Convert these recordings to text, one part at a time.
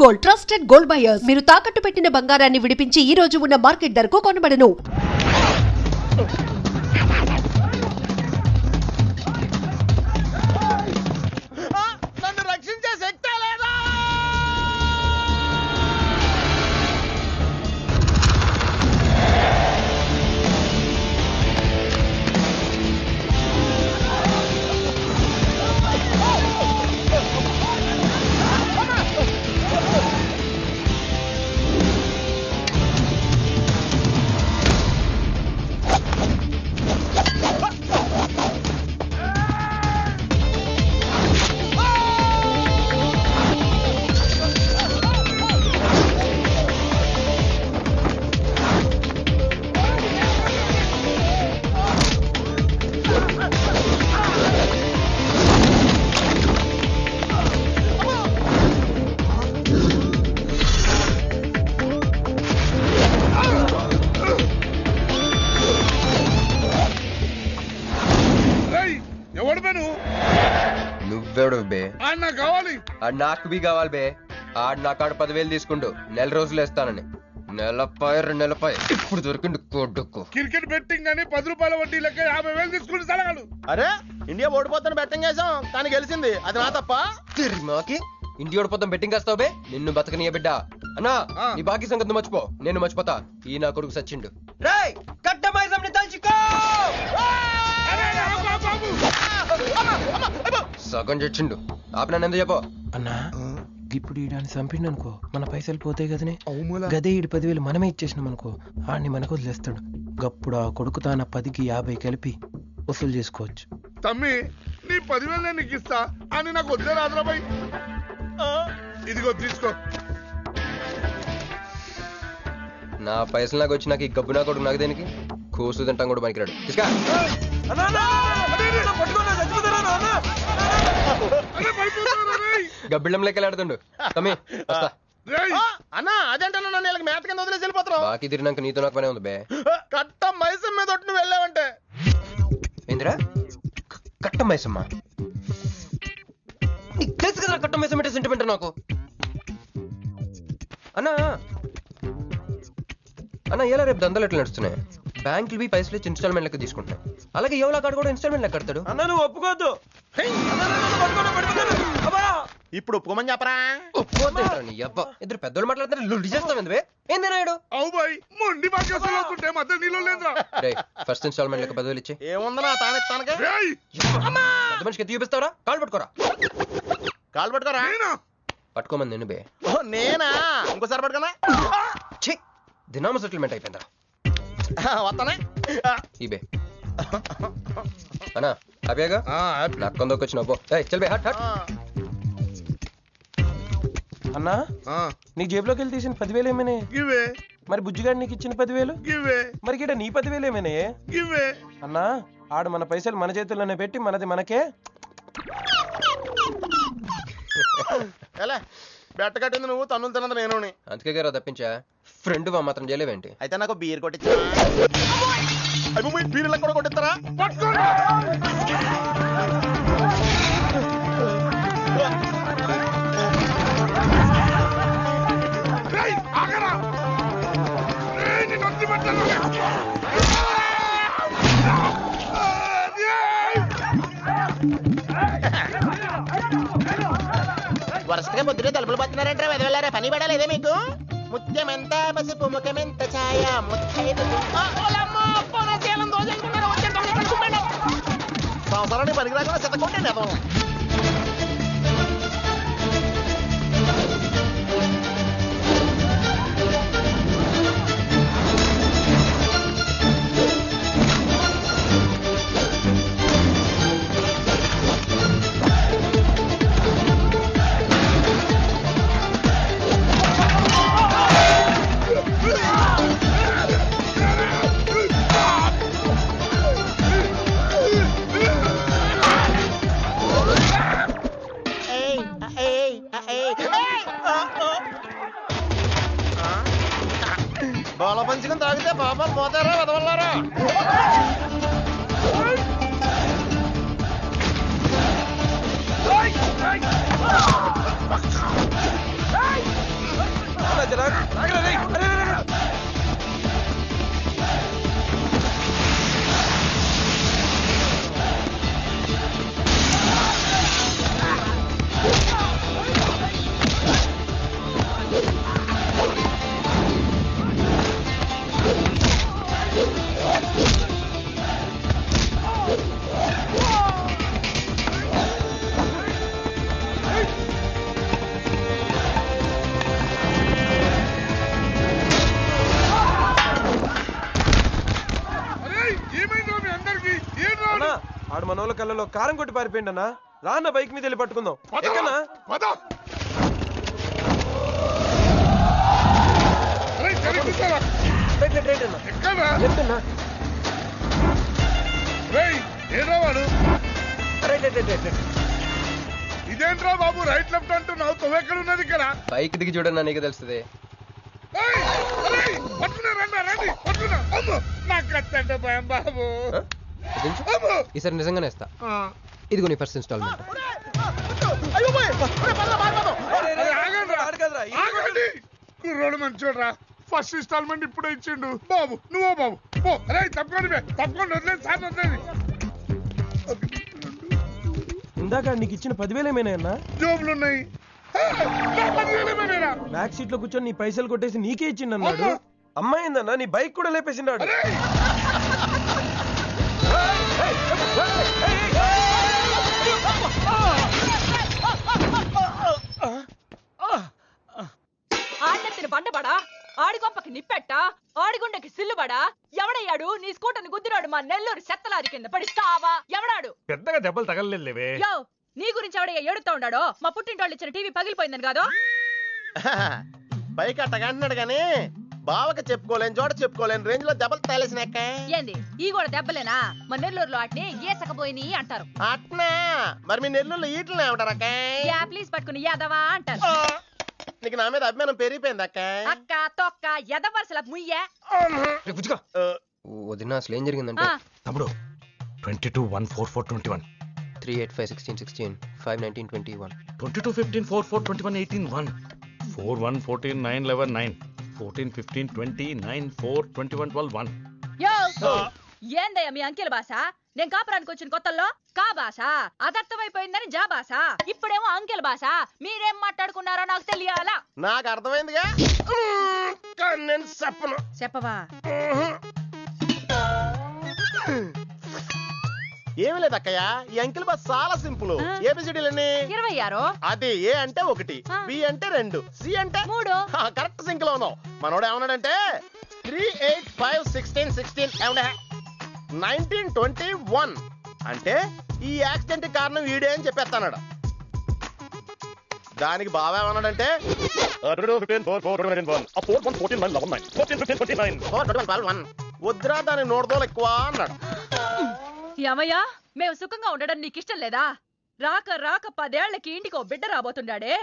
Gold, trusted gold buyers. మీరు తాకట్టు పెట్టిన బంగారాన్ని విడిపించి ఈ రోజు ఉన్న మార్కెట్ ధరకు కొనబడను. నాకు బి కావాలి బే. ఆడు నా కాడు 10,000 తీసుకుంటూ నెల రోజులు వేస్తానని. నెలపై 2 నెలపై ఇప్పుడు దొరికిండు కొడుకు. క్రికెట్ బెట్టింగ్ అని 10 రూపాయల వడ్డీ లెక్క 50,000 తీసుకుంటూ సలహాలు. అరే ఇండియా ఓడిపోతాను బెట్టింగ్ వేసాం కానీ గెలిచింది, అది నా తప్ప. మాకి ఇండియా ఓడిపోతాం బెట్టింగ్ వేస్తావు బే. నిన్ను బతకనియ బిడ్డ. అన్నా నీ బాకీ సంగతి మర్చిపో, నేను మర్చిపోతా. ఈ నా కొడుకు సచ్చిండు. రేయ్ కట్టమైజంని తలుచుకో. సగం చచ్చిండు. ఆపిన ఎందుకు చెప్పు అన్నా. ఇప్పుడు ఈడాన్ని చంపిండు అనుకో మన పైసలు పోతాయి కదనే. గదే 10,000 మనమే ఇచ్చేసినాం అనుకో ఆడిని మనకు వదిలేస్తాడు. గప్పుడు ఆ కొడుకు తాన 10కి 50 కలిపి వసూలు చేసుకోవచ్చు. తమ్మి నీ 10,000 నేను నీకు ఇస్తా అని నాకు వద్దే రాదురాబాయ్. ఇదిగో తీసుకో. నా పైసలు నాకు వచ్చి నాకు ఈ గబ్బు నా కొడుకు నాకు దేనికి? కూసు తింటాం కూడా పనికిరాడు. తీసుకా గబ్బిళ్ళం లెక్కలు ఆడుతుండు. తమ్మి అన్నా అదేంటన్నా నన్ను వీళ్ళకి మేత కింద వదిలేసి వెళ్ళిపోతున్నావు. బాకీ తిరిగినాక నీతో నాకు పనే ఉంది బే. కట్ట మైసం మీద నువ్వు వెళ్ళావంటే ఏందిరా కట్ట మైసమ్మా? నీకు తెలుసు కదా కట్ట మైసం అంటే సెంటిమెంట్ నాకు. అన్నా అన్నా ఎలా రేపు దందాలు ఎట్లా నడుస్తున్నాయి? బ్యాంకులు బి పైసలు ఇచ్చి ఇన్స్టాల్మెంట్ లెక్క తీసుకుంటాయి. అలాగే ఎవలా కాడు కూడా ఇన్స్టాల్మెంట్ లెక్క కడతాడు. అన్నా నువ్వు ఒప్పుకోవద్దు. ఇప్పుడు ఒప్పుకోమని చెప్పరా? ఇద్దరు పెద్దోళ్ళు మాట్లాడుతారు. లుడ్డి చేస్తావు ఏంది నాయుడు? అవు బాయ్ మొండి బాకీ వస్తుంటే మధ్య నీళ్ళు లేదురా. ఫస్ట్ ఇన్స్టాల్మెంట్ లెక్క 10,000 ఇచ్చి ఏముందనా తానెత్తానగా పెద్ద మనిషికి ఎత్తి చూపిస్తావరా? కాళ్ళు పట్టుకోరా. కాలు పట్టుకోరా? పట్టుకోమని నేను బే. నేనా? ఇంకోసారి పట్టుకోనా? దినామ సెటిల్మెంట్ అయిపోయిందా? వస్తానే ఈ బే అన్నా హ్యాపీగా నాకు కొందరికి వచ్చినావు. చల్ బే హట్ హట్. అన్నా నీ జేబులోకి వెళ్ళి తీసిన 10,000 ఏమేనే? గివే. మరి బుజ్జిగాడు నీకు ఇచ్చిన 10,000? గివే. మరి గిట నీ 10,000 ఏమేనే? గివే. అన్నా ఆడు మన పైసలు మన చేతుల్లోనే పెట్టి మనది మనకే. ఎలా బెట్ట కట్టింది నువ్వు, తన్నులు తిన్నది నేను. అందుకే గారు తప్పించా. ఫ్రెండ్ మాత్రం చేయలేవేంటి? అయితే నాకు బీర్ కొట్టించా. బీర్లా కూడా కొట్టిస్తారా? వరుసగా పొద్దునే తలుపులు పడుతున్నారంటే వెదవెళ్ళారా? పని పడలేదే మీకు? ముత్యమెంత పసుపు ముఖమెంత ఛాయ సంవత్సరాన్ని పనికి రాకుండా చెత్తకుంటే అదం. బాల పంచుకుని తాగితే పాపాలు పోతారా వదవల్లారా? జరా ఆగరా రేయ్. అరే, అరే, అరే. అరే ఏమైందో మీ అందరికి ఏం రాడు అన్నా, ఆడు మన వాళ్ళ కళ్ళలో కారం కొట్టి పారిపోయింది అన్న. రాన్న బైక్ మీద వెళ్ళి పట్టుకుందాం. పద, ఎక్కనా పద. అరే జరిగిస్తారా రైట్ రైట్ రైట్ అన్న. ఎక్కడా లెఫ్ట్ అన్న. రేయ్ ఏదో వాడు right right right right right. ఇదేంట్రా బాబు రైట్ లెఫ్ట్ అంటున్నావు తొవ్వెక్కడ ఉన్నది ఇక్కడ బైక్ దిగి చూడన్నా నీకు తెలుస్తుంది. ఏయ్, అరేయ్, పట్టుకున్నా రండి రండి పట్టుకున్నా అమ్మో నాకు కట్టండి భయం బాబు దించు. అమ్మో ఈసారి నిజంగానే ఇస్తా. ఇదిగో నీ ఫస్ట్ ఇన్స్టాల్మెంట్. అరే, ఆగండి రా. ఆడు కాదురా, ఈ ఆగండి కుర్రోడు మంచోడ్రా ఫస్ట్ ఇన్స్టాల్మెంట్ ఇప్పుడే ఇచ్చిండు బాబు నువ్వో బాబు పో అరే తప్పకుండా తప్పకుండా వదిలేదు సార్ వదిలేదు ఇందాక నీకు ఇచ్చిన 10,000 ఏమైనా అన్న? జోబులు ఉన్నాయి బ్యాక్ సీట్ లో కూర్చొని నీ పైసలు కొట్టేసి నీకే ఇచ్చిండు అన్నాడు. అమ్మా. అమ్మాయి ఏందన్నా నీ బైక్ కూడా లేపేసిండాడు. ఆడెత్తిన బండబడా ఆడి గొప్పకి నిప్పెట్ట ఆడిగుండకి సిల్లుబడా ఎవడయ్యాడు నీ స్కూటర్ని గుద్దినాడు మా నెల్లూరు చెత్తలారి కింద పడి సావా ఎవడాడు పెద్దగా దెబ్బలు తగలలేవే. యో నీ గురించి ఎవడయ్యా ఏడుతా ఉన్నాడో మా పుట్టింటోళ్ళు ఇచ్చిన టీవీ పగిలిపోయిందని కాదు పైకి అట్టగా అంటున్నాడు గాని బావకి చెప్పుకోలేని చోట చెప్పుకోలేని రేంజ్ లో దెబ్బలు తగిలేసినాక ఏంది ఈ కూడా దెబ్బలేనా మా నెల్లూరులో వాటిని ఏసకపోయిని అంటారు అట్నా మరి మీ నెల్లూరులో ఈటలు ఏమంటారక్క యా ప్లీజ్ పట్టుకుని యాదవా అంటారు నీకు నా మీద అభిమానం పెరిగిపోయింది అక్క అక్క తొక్క ఎదవరసల ముయ్య రేయ్, బుజ్జిగా. వదిన అసలు ఏం జరిగిందంటే తమ్ముడు 22-1-4-4-21 385-16-16 5-19-21 22-15-4-4-21-18-1 4-1-14-9-11-9 14-15-20-9-4-21-12-1 యో ఏందయ్యా మీ అంకెల భాష నేను కాపురానికి వచ్చిన కొత్తల్లో కా భాష అదర్థమైపోయిందని జా భాష ఇప్పుడేమో అంకెల భాష మీరేం మాట్లాడుకున్నారో నాకు తెలియాలా నాకు అర్థమైందిగా కానీ నేను చెప్పను చెప్పవా ఏమి లేదు అక్కయ్య ఈ అంకిల్ బస్ చాలా సింపుల్ ఏబిసిడీలన్నీ 26 అది ఏ అంటే 1 బి అంటే 2 సి అంటే 3 కరెక్ట్ సింక్ లో ఉన్నావు మనోడు ఏమన్నాడంటే 3-8-5-16-16 ఏమన్నా 19-21 అంటే ఈ యాక్సిడెంట్ కారణం వీడే అని చెప్పేస్తాడు దానికి బాగా ఏమన్నాడంటే 4-1-14-9-11-9 వద్దురా దాని నోడదోలు ఎక్కువ అన్నాడు యమయ్యా మేము సుఖంగా ఉండడం నీకు ఇష్టం లేదా రాక రాక 10 ఏళ్లకి ఇంటికి ఓ బిడ్డ రాబోతుండాడే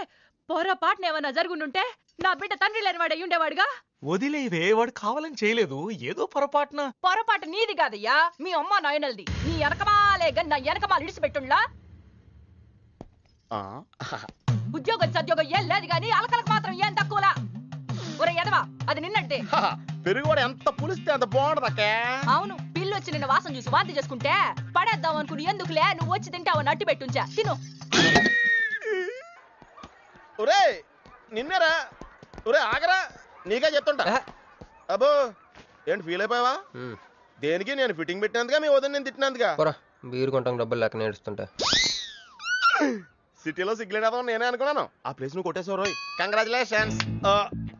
పొరపాటున ఏమన్నా జరుగుండుంటే నా బిడ్డ తండ్రి లేని వాడు అయ్యుండేవాడుగా వదిలేవే, వాడు కావాలని చేయలేదు, ఏదో పొరపాటున. పొరపాటు నీది కాదయ్యా మీ అమ్మ నాయనల్ది నీ వెనకమాలే గన్న వెనకమాల ఇడిచిపెట్టుండ్లా ఉద్యోగం సద్యోగం ఏం లేదు గాని అలకలకు మాత్రం ఏం తక్కువలా ఒరే ఎదవా అది నిన్నట్టే పెరుగువాడు ఎంత పులిస్తే అంత బాగుంటదక్క అవును పిల్లు వచ్చి నిన్న వాసన చూసి వాంతి చేసుకుంటే పడేద్దాం అనుకుని ఎందుకులే నువ్వు వచ్చి తింటావు నట్టి పెట్టుంచా తిను ఒరే నిన్నేరా ఒరే ఆగరా నీకే చెప్తుంటా అబ్బో ఏంటి ఫీల్ అయిపోయావా దేనికి నేను ఫిట్టింగ్ పెట్టినందుగా మీ వదిన నేను తిట్టినందుగా బీరు కొంటాం డబ్బులు లేక నేడుస్తుంటా సిటీలో సిగ్గులేదా నేనే అనుకున్నాను ఆ ప్లేస్ నువ్వు కొట్టేసావు రోయ్ కంగ్రాచులేషన్స్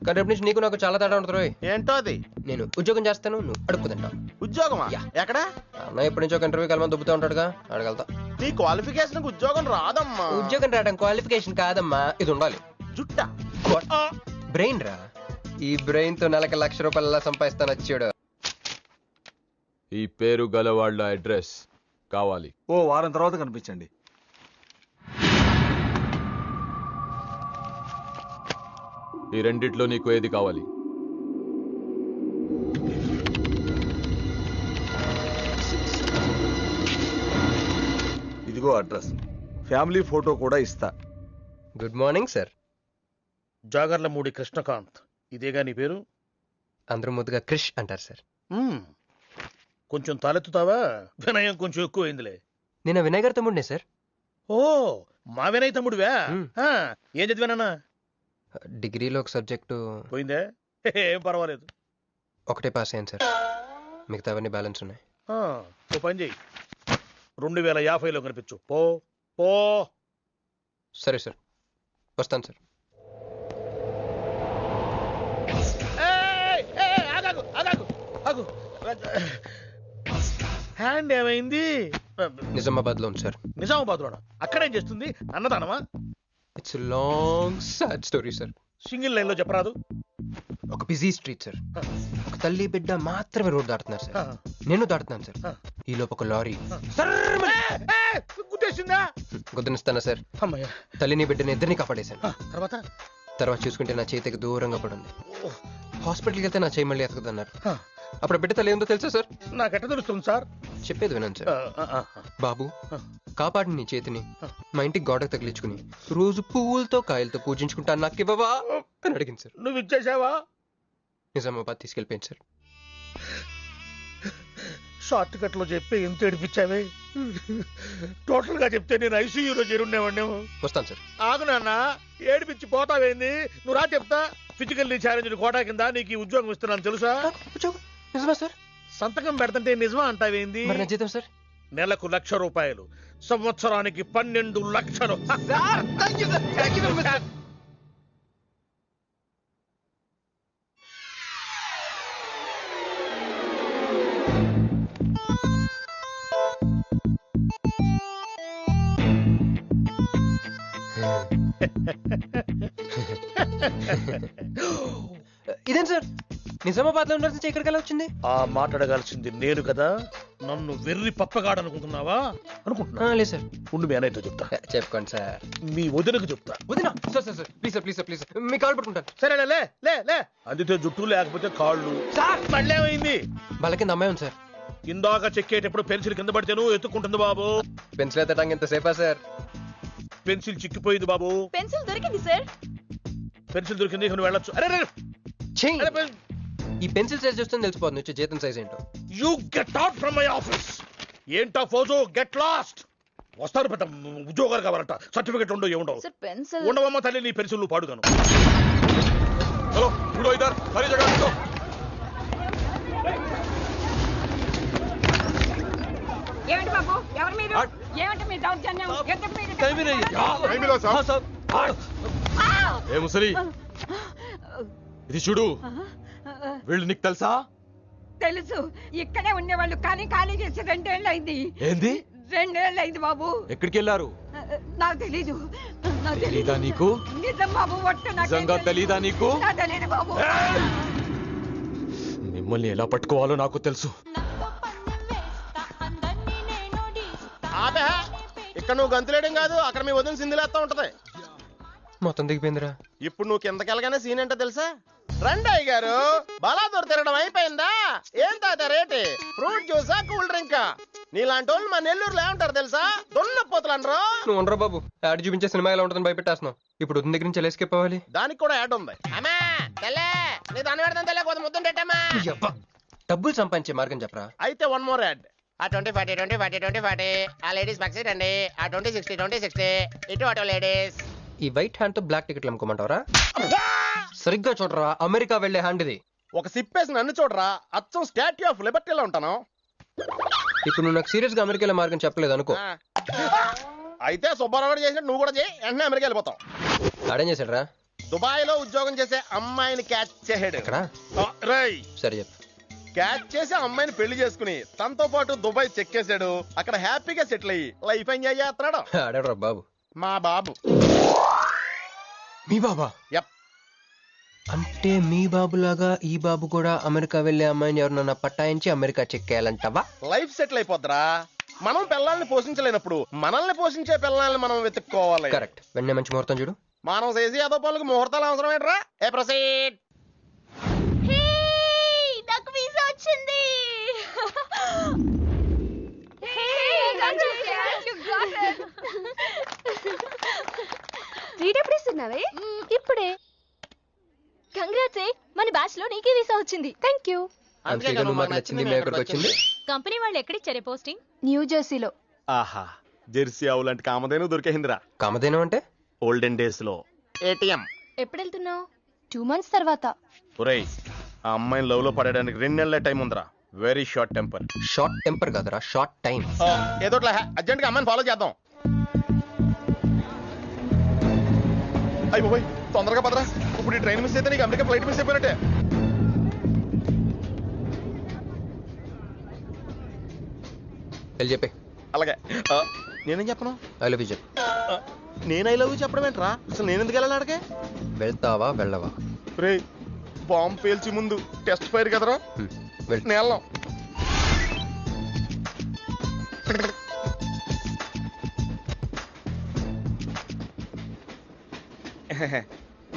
కానీ రేపు నుంచి నీకు నాకు చాలా తేడా ఉంటుంది రోయ్ ఏంటో అది నేను ఉద్యోగం చేస్తాను నువ్వు అడుక్కు తింటావు ఉద్యోగమా ఎక్కడ అన్న ఎప్పటి నుంచో ఒక ఇంటర్వ్యూకి వెళ్ళమని దుబ్బుతూ ఉంటాడుగా అడగలుగుతా నీ క్వాలిఫికేషన్ ఉద్యోగం రాదమ్మా ఉద్యోగం రావడం క్వాలిఫికేషన్ కాదమ్మా ఇది ఉండాలి జుట్ట బ్రెయిన్ రా ఈ బ్రెయిన్ తో నెలకి ₹1,00,000 సంపాదిస్తాను వచ్చాడు ఈ పేరు గలవాళ్ళ అడ్రస్ కావాలి. ఓ వారం తర్వాత కనిపించండి. ఈ రెండిట్లో నీకు ఏది కావాలి? ఇదిగో అడ్రస్, ఫ్యామిలీ ఫోటో కూడా ఇస్తా. Good morning sir. Jagarlamudi Krishnakanth ఇదేగా నీ పేరు? అందరూ ముద్దుగా క్రిష్ అంటారు సార్. కొంచెం తలెత్తుతావా? వినయం కొంచెం ఎక్కువైందిలే. నేను వినయ్ గారి తమ్ముడినే సార్. ఓ, మా వినయ్ తమ్ముడివా? ఏం చదివానన్నా? డిగ్రీలో ఒక సబ్జెక్టు పోయిందే. ఏం పర్వాలేదు. ఒకటే పాస్ అయ్యాను సార్, మిగతావన్నీ బ్యాలెన్స్ ఉన్నాయి. ఓ పని చెయ్యి, 2050లో కనిపించు. పో పో. సరే సార్, వస్తాను సార్. హ్యాండ్ ఏమైంది? నిజామాబాద్ లో ఉంది సార్. నిజామాబాద్ లోనా? అక్కడేం చేస్తుంది? అన్నదానమా? It's long sad story sir. Single line లో చెప్పరాదు? ఒక బిజీ స్ట్రీట్ సార్, ఒక తల్లి బిడ్డ మాత్రమే రోడ్ దాటుతున్నారు సార్. నేను దాటుతున్నాను సార్. ఈ లోపు ఒక లారీ గుద్దేసిందా? గుద్దనిస్తానా సార్? తల్లిని బిడ్డని ఇద్దరిని కాపాడేశాను. తర్వాత చూసుకుంటే నా చేతికి దూరంగా పడింది. హాస్పిటల్కి వెళ్తే నా చేయి మళ్ళీ ఎతకదన్నారు. అప్పుడు బిడ్డ తల్లి ఏందో తెలుసా సార్? నాకెట్ట తెలుస్తుంది సార్? చెప్పేది వినండి సార్. బాబు, కాపాడి నీ చేతిని మా ఇంటికి గోడకు తగిలించుకుని రోజు పువ్వులతో కాయలతో పూజించుకుంటాను, నాకు ఇవ్వవా అని అడిగింది సార్. నువ్వు ఇచ్చేసావా? నిజామాబాద్ తీసుకెళ్ళిపోయింది సార్. షార్ట్ కట్ లో చెప్పి ఎంత ఏడిపించావే. టోటల్ గా చెప్తే నేను ఐసీయూలో చేరుండేవాడిని. వస్తాను సార్. ఆగు నాన్న, ఏడిపించి పోతావేంది? నువ్వు రా చెప్తా. ఫిజికల్లీ ఛాలెంజ్ కోటా కింద నీకు ఈ ఉద్యోగం ఇస్తున్నాను తెలుసా? నిజమా సార్? సంతకం పెడతంటే నిజమా అంటావేంది? మరి నా జీతం సార్? నెలకు ₹1,00,000, సంవత్సరానికి 12 లక్షలు. ఇదేం సార్, నిజామాబాద్ లో ఉండాల్సి ఇక్కడికి ఎలా వచ్చింది? ఆ మాట్లాడగాల్సింది నేను కదా. నన్ను వెర్రి పప్పగాడు అనుకుంటున్నావా? అనుకుంటున్నా లేదు సార్. ఉండు, మీ అన్నయ్యతో చెప్తా. చెప్పుకోండి సార్. మీ వదినకు చెప్తా. వదినా? Sir sir sir, please sir, please sir, please sir, మీ కాళ్ళు పట్టుకుంటాను. సరే లే లే లే. అందితే జుట్టు లేకపోతే కాళ్ళు. సార్ మళ్ళీ ఏమైంది? వాళ్ళ కింద అమ్మాయి ఉంది సార్. ఇందాక చెక్కేటప్పుడు పెన్సిల్ కింద పడితేను ఎత్తుకుంటుంది బాబు. పెన్సిల్ ఎత్తడానికి ఎంత సేపా సార్? పెన్సిల్ చిక్కిపోయింది బాబు. పెన్సిల్ దొరికింది సార్. పెన్సిల్ దొరికింది, నువ్వు వెళ్ళొచ్చు. అరే ఈ పెన్సిల్ సైజ్ చూస్తే తెలిసిపోతుంది వచ్చే జీతం సైజ్ ఏంటో. You get out from my office. ఏంటా ఫోజో, గెట్ లాస్ట్. వస్తారు పెద్ద ఉద్యోగాలు కావాలంట, సర్టిఫికెట్ ఉండవు ఏముండవు. ఉండవమ్మ తల్లి, నీ పెన్సిల్ నువ్వు పాడుగాను. హలో చూడో ఇద్దరు సరే జగన్. ఏమిటి బాబు, ఎవరు మీరు? ఏమిటి మీ దౌర్జన్యం? ఏ ముసలి, ఇది చూడు. వీళ్ళు నీకు తెలుసా? తెలుసు, ఇక్కడే ఉండేవాళ్ళు, కానీ ఖాళీ చేసి 2 ఏళ్ళు అయింది. ఏంది? 2 ఏళ్ళు అయింది బాబు. ఎక్కడికి వెళ్ళారు? నాకు తెలీదు. తెలీదా నీకు? నిజం బాబు, ఒట్టు. నిజంగా తెలీదా నీకు? తెలీదు బాబు. మిమ్మల్ని ఎలా పట్టుకోవాలో నాకు తెలుసు. ఇక్కడ నువ్వు గంతులేయడం కాదు, అక్కడ మీ వదిన సింధులేస్తా ఉంటది. మొత్తం దిగిపోయిందిరా. ఇప్పుడు నువ్వు కిందకెళ్ళగానే సీన్ ఏంటో తెలుసా? రండి అయ్య గారు, బలాదూర్ తిరగడం అయిపోయిందా? ఏం తాత రేటి? Fruit జ్యూసా, cool డ్రింకా? నీలాంటి వాళ్ళు మా నెల్లూరులో ఏమంటారు తెలుసా? దొన్నపోతులు అనరు. నువ్వు ఉండరా బాబు, యాడ్ చూపించే సినిమా ఎలా ఉంటుందని భయపెట్టేస్తున్నావు. ఇప్పుడు వదిన దగ్గర నుంచి ఎలా ఎస్కేప్ అవ్వాలి? దానికి కూడా యాడ్ ఉంది. అమ్మా తెల్లే, నీ దాన్ని పెడతాను తెల్లే, కొంత ముద్దుంటమ్మా. డబ్బులు సంపాదించే మార్గం చెప్పరా. అయితే 1 more యాడ్. ఆ 20-40 20-40 20-40 ఆ లేడీస్ బ్యాక్ సైడ్ అండి. ఆ 20-60 20-60 ఇటు అటు లేడీస్. ఈ వైట్ హ్యాండ్ తో బ్లాక్ టికెట్లు అమ్ముకోమంటావరా? సరిగ్గా చూడరా, అమెరికా వెళ్లే హ్యాండ్ ఇది. ఒక సిప్పేసి నన్ను చూడరా, అచ్చం స్టాట్యూ ఆఫ్ లిబర్టీలో ఉంటాను. ఇప్పుడు నువ్వు నాకు సీరియస్ గా అమెరికా వెళ్ళే మార్గం చెప్పలేదు అనుకో. అయితే సుబ్బారావు చేసినట్టు నువ్వు కూడా చేయి, వెంటనే అమెరికా వెళ్ళిపోతావు. ఆడేం చేశాడు రా? దుబాయ్ లో ఉద్యోగం చేసే అమ్మాయిని క్యాచ్ చేసాడు. సరే చెప్పు. క్యాచ్ చేసి అమ్మాయిని పెళ్లి చేసుకుని తనతో పాటు దుబాయ్ చెక్కేశాడు. అక్కడ హ్యాపీగా సెటిల్ అయ్యి లైఫ్ ఎంజాయ్ చేస్తున్నాడు. ఆడాడు బాబు. మా బాబు. మీ బాబా? అంటే మీ బాబులాగా ఈ బాబు కూడా అమెరికా వెళ్లే అమ్మాయిని ఎవరినన్నా పట్టాయించి అమెరికా చెక్కేయాలంటావా? లైఫ్ సెటిల్ అయిపోద్దిరా. మనం పిల్లల్ని పోషించలేనప్పుడు మనల్ని పోషించే పిల్లల్ని మనం వెతుక్కోవాలి. కరెక్ట్. వెంటనే మంచి ముహూర్తం చూడు. మనం చేసి ఏదో పనులకు ముహూర్తాలు అవసరం ఏంట్రా? ఏ ప్రొసీడ్. నాకు వీసా వచ్చింది. ఎప్పుడిస్తున్నావే? ఇప్పుడే. కంగ్రాట్స్. లో నీకే వీసా వచ్చింది. Thank you. అందుకే నువ్వు మాకు నచ్చింది, మేము ఎక్కడికి వచ్చింది. కంపెనీ వాళ్ళు ఎక్కడిచ్చారే పోస్టింగ్? న్యూ జెర్సీలో. ఆహా, జెర్సీ ఆవు లాంటి కామధేను దొరికేహిందిరా. కామధేను అంటే ఓల్డెన్ డేస్ లో ఏటీఎం. ఎప్పుడు వెళ్తున్నావు? 2 months తర్వాత. ఒరేయ్, ఆ అమ్మాయిని లవ్ లో పడడానికి 2 నెలల టైం ఉందిరా. Very short temper. Short temper కాదురా, షార్ట్ టైం. ఏదో అర్జెంట్ గా అమ్మాయిని ఫాలో చేద్దాం. అయ్యి బాబోయ్, తొందరగా పదరా. ఇప్పుడు ఈ ట్రైన్ మిస్ అయితే నీకు అమెరికా ఫ్లైట్ మిస్ అయిపోయినట్టే. వెళ్ళి చెప్పే. అలాగే. నేనేం చెప్పను? ఐ లవ్ యూ చెప్పు. నేను ఐ లవ్ యూ చెప్పడం ఏంట్రా? అసలు నేను ఎందుకు వెళ్ళాలి అడిగే? వెళ్తావా వెళ్ళవా? రే, బాంబు పేల్చి ముందు టెస్ట్ ఫైర్ కదరా. నేలం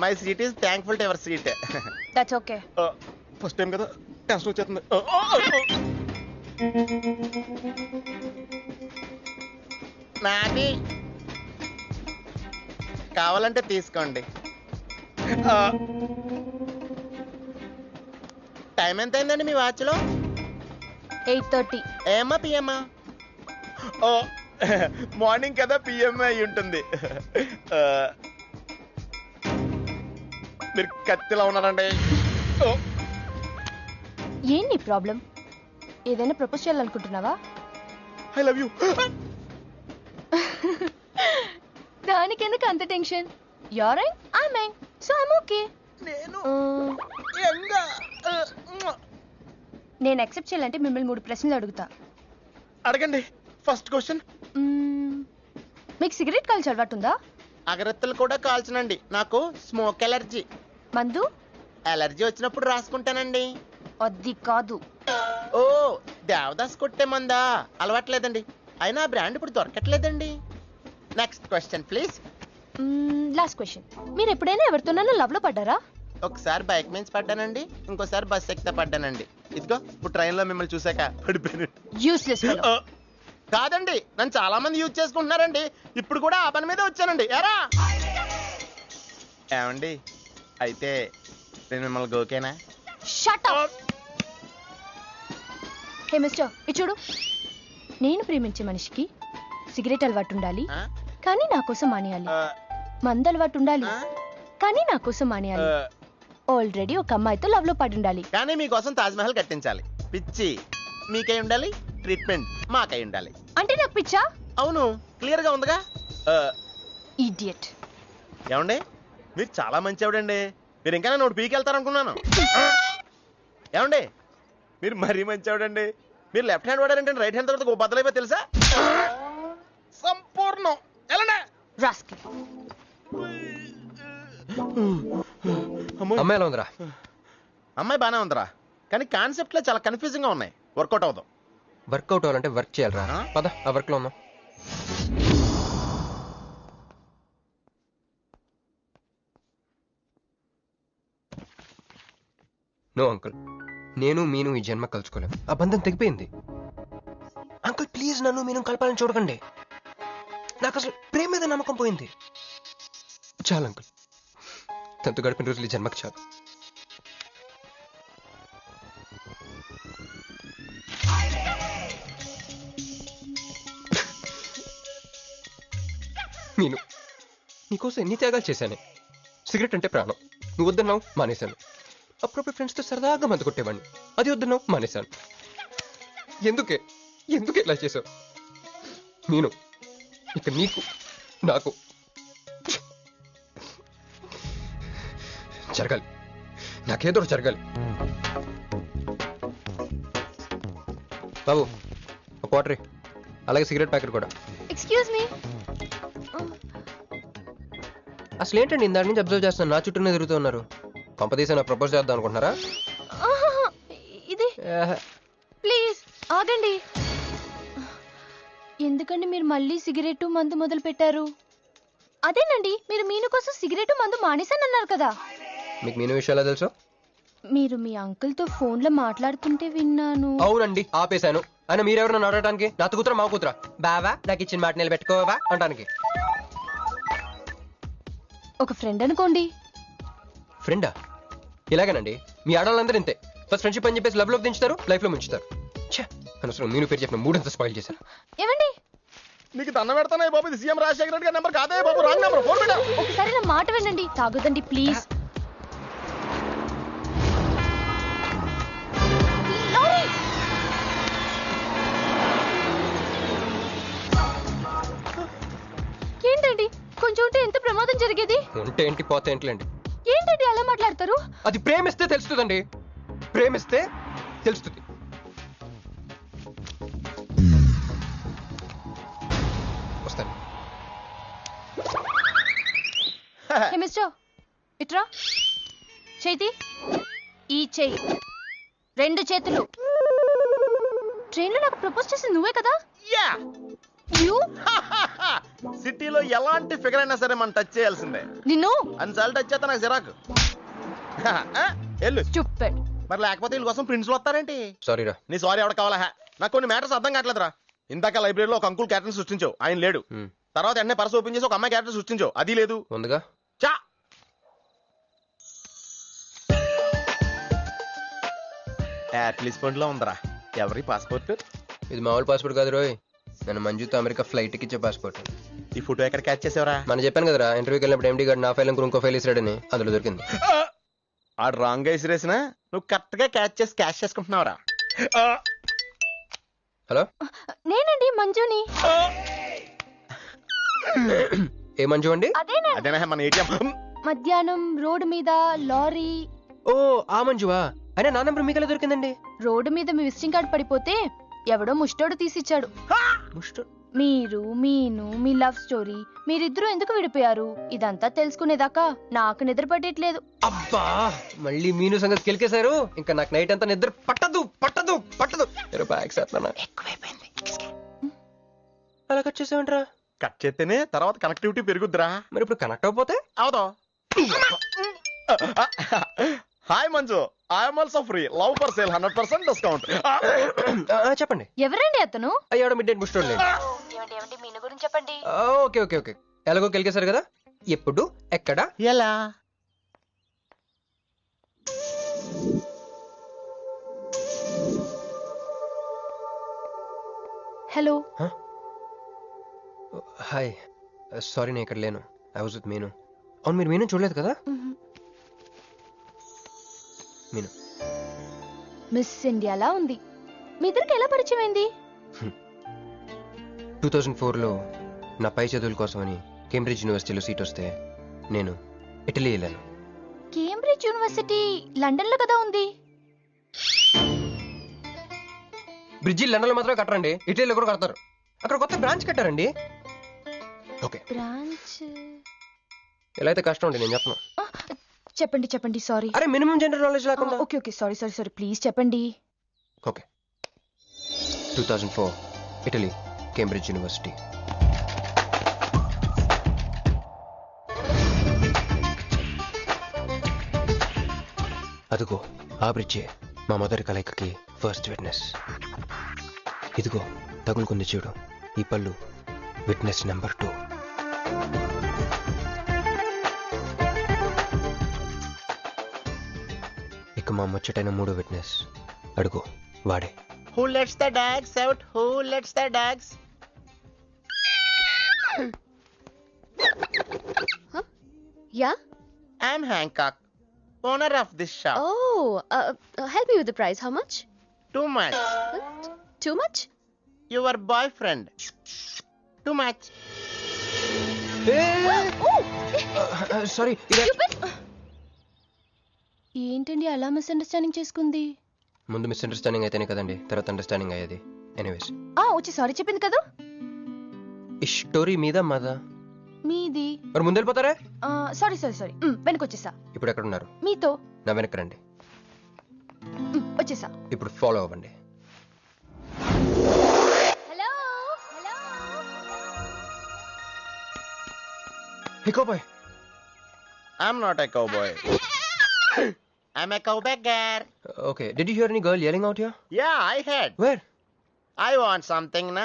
my seat is thankful to ever seat. That's okay. First time కదా, టెన్షన్ వచ్చేస్తుంది. నాది కావాలంటే తీసుకోండి. టైం ఎంత అయిందండి మీ వాచ్లో? 8:30. ఏమా పిఎమ్మా? ఓ, మార్నింగ్ కదా, పిఎంఏ అయి ఉంటుంది. మీరు కత్తిలా ఉన్నారండి. ఏంటి ప్రాబ్లం? ఏదైనా ప్రపోజ్ చేయాలనుకుంటున్నావా? I love you. దానికి ఎందుకు అంత tension? Your young, I'm young, so I'm okay. నేను యాక్సెప్ట్ చేయాలంటే మిమ్మల్ని 3 ప్రశ్నలు అడుగుతా. అడగండి. ఫస్ట్ క్వశ్చన్, మీకు సిగరెట్ కాల్చి అలవాటు ఉందా? అగరత్తులు కూడా కాల్చనండి, నాకు స్మోక్ ఎలర్జీ. మందు? ఎలర్జీ వచ్చినప్పుడు రాసుకుంటానండి. అది కాదు. ఓ, దేవదాస్ కొట్టే మందా? అలవాట్లేదండి, అయినా బ్రాండ్ ఇప్పుడు దొరకట్లేదండి. Next question please. Last question, మీరు ఎప్పుడైనా ఎవరితోనైనా లవ్ లో పడ్డారా? ఒకసారి బైక్ మీద పడ్డానండి, ఇంకోసారి బస్ ఎక్కితే పడ్డానండి. ఇదిగో ఇప్పుడు ట్రైన్ లో మిమ్మల్ని చూసాక పడిపోయాను. Useless fellow. కాదండి, నన్ను చాలా మంది యూజ్ చేసుకుంటున్నారండి. ఇప్పుడు కూడా ఆ పని మీద వచ్చానండి. ఎరా ఏమండి, అయితే నేను మిమ్మల్ని ఓకేనా? Shut up. హే మిస్టర్, ఇది చూడు. నేను ప్రేమించే మనిషికి సిగరెట్ అలవాటు ఉండాలి, కానీ నా కోసం మానేయాలి. మందు అలవాటు ఉండాలి, కానీ నా కోసం మానేయాలి. ఆల్రెడీ ఒక అమ్మాయితో లవ్ లో పడి ఉండాలి, కానీ మీకోసం తాజ్ మహల్ కట్టించాలి. పిచ్చి మీకై ఉండాలి, ట్రీట్మెంట్ మాకై ఉండాలి. అంటే నాకు పిచ్చా? అవును, క్లియర్ గా ఉందిగా. ఇడియట్. ఏమండి, మీరు చాలా మంచివాడండి. మీరు ఇంకా నన్ను పీకి వెళ్తారనుకున్నాను. ఏమండి, మీరు మరీ మంచివాడండి. మీరు లెఫ్ట్ హ్యాండ్ వాడారంటే రైట్ హ్యాండ్ తర్వాత బద్దలైపోయి తెలుసా? సంపూర్ణం. ఎలానే అమ్మాయి ఎలా ఉందిరా? అమ్మాయి బానే ఉందిరా, కానీ కాన్సెప్ట్ లో చాలా కన్ఫ్యూజింగ్ గా ఉన్నాయి. వర్కౌట్ అవుదాం. వర్కౌట్ అవ్వాలంటే వర్క్ చేయాలరా. పద, ఆ వర్క్ లో ఉన్నాం. నో అంకుల్, నేను మీను ఈ జన్మ కలుసుకోలేం. ఆ బంధం తెగిపోయింది. అంకుల్ ప్లీజ్, నన్ను మీను కలపాలని చూడకండి. నాకు అసలు ప్రేమ మీద నమ్మకం పోయింది. చాలు అంకుల్, తనతో గడిపిన రోజులు ఈ జన్మకు చాలు. మీను, నీకోసం ఎన్ని త్యాగాలు చేశానే. సిగరెట్ అంటే ప్రాణం, నువ్వు వద్దన్నావు మానేశాను. అప్పుడప్పుడు ఫ్రెండ్స్తో సరదాగా మందు కొట్టేవాడిని, అది వద్దన్నావు మానేశాను. ఎందుకే ఇలా చేసావు మీను? ఇక నీకు నాకు జరగాలి, నాకేదో జరగాలి. బాబు, ఒక వాటర్, అలాగే సిగరెట్ ప్యాకెట్ కూడా. Excuse me. అసలు ఏంటండి ఇందాక నుంచి అబ్జర్వ్ చేస్తున్నాను, నా చుట్టూనే తిరుగుతూ ఉన్నారు. పంపదీసి నా ప్రపోజ్ చేద్దాం అనుకుంటున్నారా? ఇది ప్లీజ్ ఆగండి. ఎందుకండి మీరు మళ్ళీ సిగరెట్ మందు మొదలు పెట్టారు? అదేనండి, మీరు మీను కోసం సిగరెట్ మందు మానేశానన్నారు కదా. మీకు మీను విషయాలు తెలుసు? మీరు మీ అంకుల్ తో ఫోన్ లో మాట్లాడుతుంటే విన్నాను. అవునండి, ఆపేశాను. అయినా మీరెవరు నన్ను అడగడానికి? నా కూతురా మా కూతురా? బావా నాకు ఇచ్చిన మాట నిలబెట్టుకోవా అంటానికి. ఒక ఫ్రెండ్ అనుకోండి. ఫ్రెండా? ఇలాగేనండి, మీ ఆడవాళ్ళందరూ ఇంతే. ఫస్ట్ ఫ్రెండ్షిప్ అని చెప్పేసి లవ్ లోకి దించుతారు, లైఫ్ లో ముంచుతారు. ఛే, అనవసరం నేను పేరు చెప్పిన మూడంతా స్పాయిల్ చేశారు. ఏమండి నీకు దండం పెడతానే బాబు, ఇది సీఎం రాజశేఖర రెడ్డి గారి నెంబర్ కాదే బాబు, రాంగ్ నెంబర్. ఫోన్ పెట్టా. ఒకసారి నా మాట వినండి. తాగొద్దండి ప్లీజ్. ఏంటండి కొంచెం ఉంటే ఎంత ప్రమాదం జరిగేది. ఉంటే ఏంటి పోతే ఏంటిలేండి. ఏంటండి అలా మాట్లాడతారు? అది ప్రేమిస్తే తెలుస్తుందండి, ప్రేమిస్తే తెలుస్తుంది. వస్తాను. హే మిస్టర్, ఇట్రా. చేతి ఈ చెయ్యి, 2 చేతులు. ట్రైన్లో నాకు ప్రపోజ్ చేసింది నువ్వే కదా? యా. యూ సిటీలో ఎలాంటి ఫిగర్ అయినా సరే మనం టచ్ చేయాల్సిందే. నిన్ను అన్నిసార్లు టచ్ చేస్తా నాకు చిరాకు. వెళ్ళు. స్టూపిడ్. మరి లేకపోతే వీళ్ళ కోసం ప్రిన్స్లు వస్తారేంటి? సారీ రా. నీ సారీ ఎవడ కావాలా? నాకు కొన్ని మ్యాటర్స్ అర్థం కావట్లేదురా. ఇందాక లైబ్రరీలో ఒక అంకుల్ క్యారెక్టర్ సృష్టించావు, ఆయన లేడు. తర్వాత ఎన్నే పర్స్ ఓపెన్ చేసి ఒక అమ్మాయి క్యారెక్టర్ సృష్టించావు, అది లేదు. ఉందిగా. చా అట్లీస్ట్ పండ్లో ఉందరా. ఎవరి పాస్పోర్ట్? ఇది మామూలు పాస్పోర్ట్ కాదు రోయ్, నన్ను మంజుతో అమెరికా ఫ్లైట్ కి ఇచ్చే పాస్పోర్ట్. ఈ ఫోటో ఎక్కడ క్యాచ్ చేసావరా? మనం చెప్పాను కదరా, ఇంటర్వ్యూకి వెళ్ళినప్పుడు ఎండి గారు నా ఫైల్ ఇంకో ఫైల్ ఇస్తాడని, అందులో దొరికింది. ఆడు రాంగ్ గా ఇసిరేసినా నువ్వు కరెక్ట్ గా క్యాచ్ చేసి క్యాష్ చేసుకుంటున్నావురా. హలో, నేనండి మంజుని. ఏ మంజు అండి? అదేనా మన ఏటీఎం. మధ్యాహ్నం రోడ్డు మీద లారీ. ఓ ఆ మంజువా? అయినా నా నెంబర్ మీకెలా దొరికిందండి? రోడ్డు మీద మీ విజిటింగ్ కార్డ్ పడిపోతే ఎవడో ముష్టోడు తీసిచ్చాడు. మీరు మీను మీ లవ్ స్టోరీ, మీరిద్దరూ ఎందుకు విడిపోయారు ఇదంతా తెలుసుకునేదాకా నాకు నిద్ర పట్టట్లేదు. అబ్బా, మళ్ళీ మీను సంగతి కెలికేశారు. ఇంకా నాకు నైట్ అంతా నిద్ర పట్టదు పట్టదు పట్టదు. ఎక్కువైపోయింది. అలా కట్ చేసామంటరా? కట్ చేస్తేనే తర్వాత కనెక్టివిటీ పెరుగుద్దిరా. మరి ఇప్పుడు కనెక్ట్ అయిపోతే అవుతా. Hi Manju, I'm also free. Love for sale 100% discount. చెప్పండి. ఎవరండి అతను? అయ్యాడు మిడ్ నైట్ బుస్టర్ లేండి. మీను గురించి చెప్పండి. ఓకే ఓకే ఓకే, ఎలాగో కెలికేశారు కదా. ఎప్పుడు, ఎక్కడ, ఎలా? హలో. హాయ్, సారీ నేను ఇక్కడ లేను. ఐ వాజ్ విత్ మీను. అవును, మీరు మీను చూడలేదు కదా? మీను మిస్ ఇండియాలా ఉంది. మీ ఇద్దరికి ఎలా పరిచయం అయింది? 2004లో నా పై చదువుల కోసమని కేంబ్రిడ్జ్ యూనివర్సిటీలో సీట్ వస్తే నేను ఇటలీ వెళ్ళాను. కేంబ్రిడ్జ్ యూనివర్సిటీ లండన్ లో కదా ఉంది. బ్రిడ్జి లండన్లో మాత్రం కట్టరండి, ఇటలీలో కూడా కడతారు. అక్కడ కొత్త బ్రాంచ్ కట్టారండి. ఓకే, బ్రాంచ్ ఎలా అయితే కష్టం అండి, నేను చెప్పను. చెప్పండి చెప్పండి. సారీ. అరే మినిమం జనరల్ నాలెడ్జ్ లేకుండా. Okay okay, sorry sorry sorry, please చెప్పండి. Okay, 2004 Italy, Cambridge university. అదిగో ఆ బ్రిడ్జే మా మదర్ కలయికకి ఫస్ట్ విట్నెస్. ఇదిగో తగులుకుంది చూడు ఈ పళ్ళు, విట్నెస్ నెంబర్ 2. ఇక మా ముచ్చటైన 3వ విట్నెస్ అడుగు, వాడే. Who lets the dogs out? Who lets the dogs? Huh? Yeah? I'm Hancock, owner of this shop. Oh, help me with the price. How much? Too much. What? Too much? Your boyfriend. Too much. Sorry. ఏంటండి అలా misunderstanding చేసుకుంది? ముందు misunderstanding అయితేనే కదండి తర్వాత understanding అయ్యేది. Anyways, వచ్చి sorry చెప్పింది కదా. ఈ స్టోరీ మీద మాదా? మీది. మరి ముందు వెళ్ళిపోతారా? సారీ సారీ సారీ, వెనకొచ్చేసా. ఇప్పుడు ఎక్కడ ఉన్నారు? మీతో. నా వెనక్కి రండి. వచ్చేసా. ఇప్పుడు ఫాలో అవ్వండి. Hello hello. Hey cowboy. I'm not a cowboy. I'm a cowbagger. Okay, did you hear any girl yelling out here? Yeah, I heard. Where? I want something, na?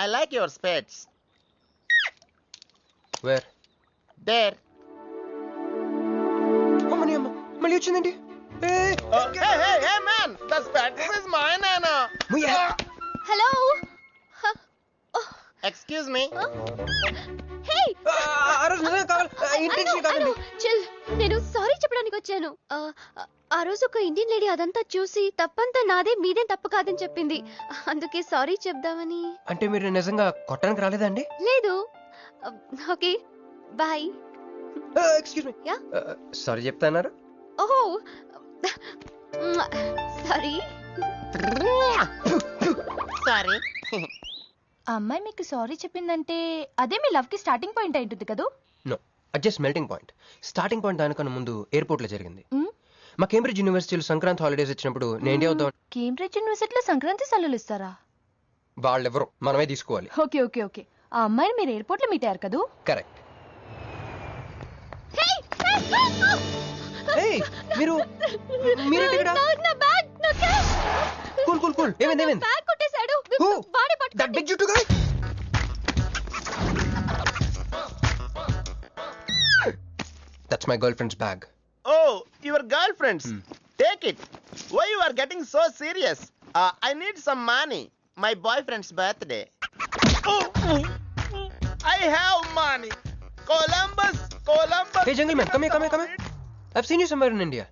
I like your spades. Where? There. మళ్ళీ వచ్చిందండి. Hey man, the spectacle is mine Anna. Hello. Excuse me. Hey. Chill. నేను sorry చెప్పడానికి వచ్చాను. ఆ రోజు ఒక Indian lady అదంతా చూసి తప్పంతా నాదే మీదేం తప్పు కాదని చెప్పింది. అందుకే సారీ చెప్దామని. అంటే మీరు నిజంగా కొట్టడానికి రాలేదండి? లేదు. Okay bye. Excuse me. Yeah sorry చెప్తాన్నారు? ఓహో సారీ. సారీ. ఆ అమ్మాయి మీకు సారీ చెప్పిందంటే అదే మీ లవ్ కి స్టార్టింగ్ పాయింట్ అయింటుంది కదా? నో, అది just melting point. Starting point దానికన్నా ముందు ఎయిర్పోర్ట్ లో జరిగింది. మా కేంబ్రిడ్జ్ యూనివర్సిటీలో సంక్రాంతి హాలిడేస్ ఇచ్చినప్పుడు నేను ఇండియా వద్దాం. కేంబ్రిడ్జ్ యూనివర్సిటీలో సంక్రాంతి సెలవులు ఇస్తారా? వాళ్ళెవరో మనమే తీసుకోవాలి. Okay okay okay. ఆ అమ్మాయిని మీరు ఎయిర్పోర్ట్ లో మీట్ అయ్యారు కదా? కరెక్ట్. మీరు నా బ్యాగ్ నా క్యాష్. Cool cool cool. ఏమైంది ఏమైంది? బ్యాగ్ కొట్టేశాడు. వాడే పట్టుకో. దట్ బిగ్ జుట్టు guy. That's my girlfriend's bag. Oh, your girlfriend's. Take it. Why you are getting so serious? I need some money. My boyfriend's birthday. I have money. Columbus. Hey gentleman, come here. I've seen you somewhere in India.